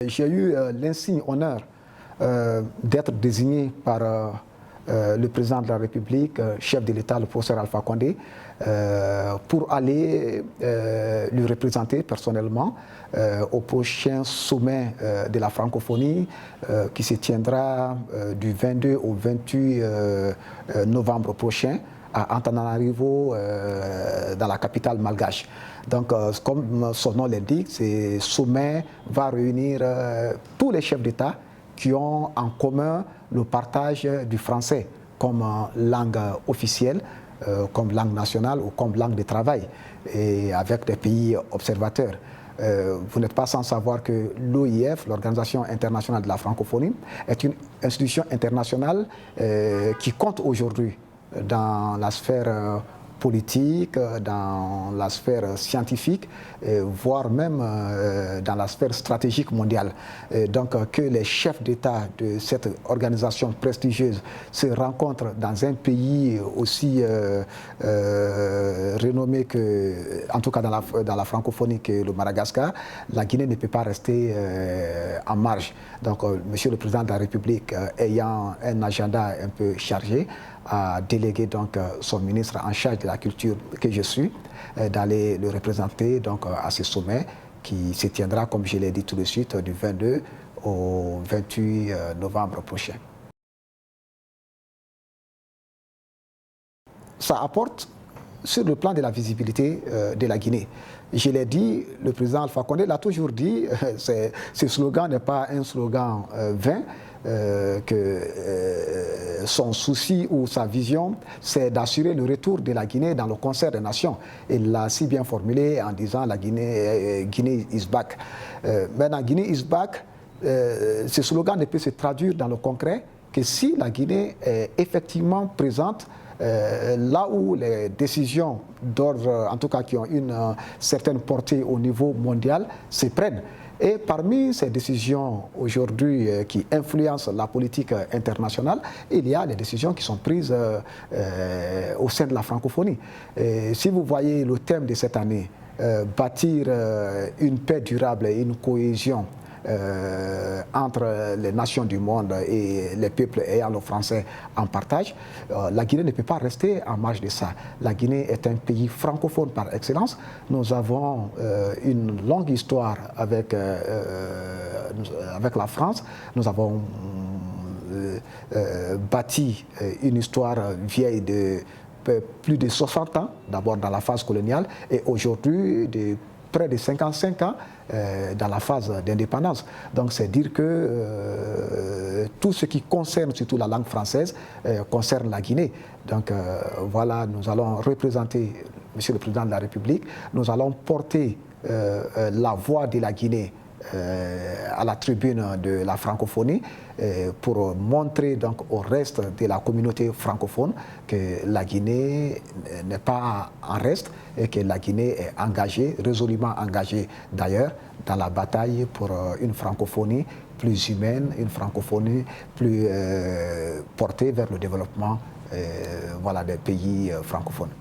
J'ai eu l'insigne honneur d'être désigné par le président de la République, chef de l'État, le professeur Alpha Condé, pour aller lui représenter personnellement au prochain sommet de la francophonie qui se tiendra du 22 au 28 novembre prochain à Antananarivo, dans la capitale malgache. Donc, comme son nom l'indique, ce sommet va réunir tous les chefs d'État qui ont en commun le partage du français comme langue officielle, comme langue nationale ou comme langue de travail, et avec des pays observateurs. Vous n'êtes pas sans savoir que l'OIF, l'Organisation internationale de la francophonie, est une institution internationale qui compte aujourd'hui dans la sphère politique, dans la sphère scientifique, voire même dans la sphère stratégique mondiale. Donc que les chefs d'État de cette organisation prestigieuse se rencontrent dans un pays aussi renommé que, en tout cas dans la francophonie, que le Madagascar, la Guinée ne peut pas rester en marge. Donc Monsieur le Président de la République, ayant un agenda un peu chargé, a délégué donc son ministre en charge de la culture que je suis d'aller le représenter donc à ce sommet qui se tiendra, comme je l'ai dit tout de suite, du 22 au 28 novembre prochain. Ça apporte sur le plan de la visibilité de la Guinée. Je l'ai dit, le président Alpha Condé l'a toujours dit, ce slogan n'est pas un slogan vain, que son souci ou sa vision, c'est d'assurer le retour de la Guinée dans le concert des nations. Il l'a si bien formulé en disant la Guinée is back. Maintenant, Guinée is back, ce slogan ne peut se traduire dans le concret que si la Guinée est effectivement présente là où les décisions d'ordre, en tout cas qui ont une certaine portée au niveau mondial, se prennent. Et parmi ces décisions aujourd'hui qui influencent la politique internationale, il y a des décisions qui sont prises au sein de la francophonie. Et si vous voyez le thème de cette année, bâtir une paix durable et une cohésion entre les nations du monde et les peuples ayant le français en partage, la Guinée ne peut pas rester en marge de ça. La Guinée est un pays francophone par excellence. Nous avons une longue histoire avec la France. Nous avons bâti une histoire vieille de plus de 60 ans, d'abord dans la phase coloniale, et aujourd'hui de près de 55 ans dans la phase d'indépendance. Donc c'est dire que tout ce qui concerne surtout la langue française concerne la Guinée. Donc voilà, nous allons représenter, Monsieur le Président de la République, nous allons porter la voix de la Guinée à la tribune de la francophonie pour montrer donc au reste de la communauté francophone que la Guinée n'est pas en reste et que la Guinée est engagée, résolument engagée d'ailleurs, dans la bataille pour une francophonie plus humaine, une francophonie plus portée vers le développement voilà, des pays francophones.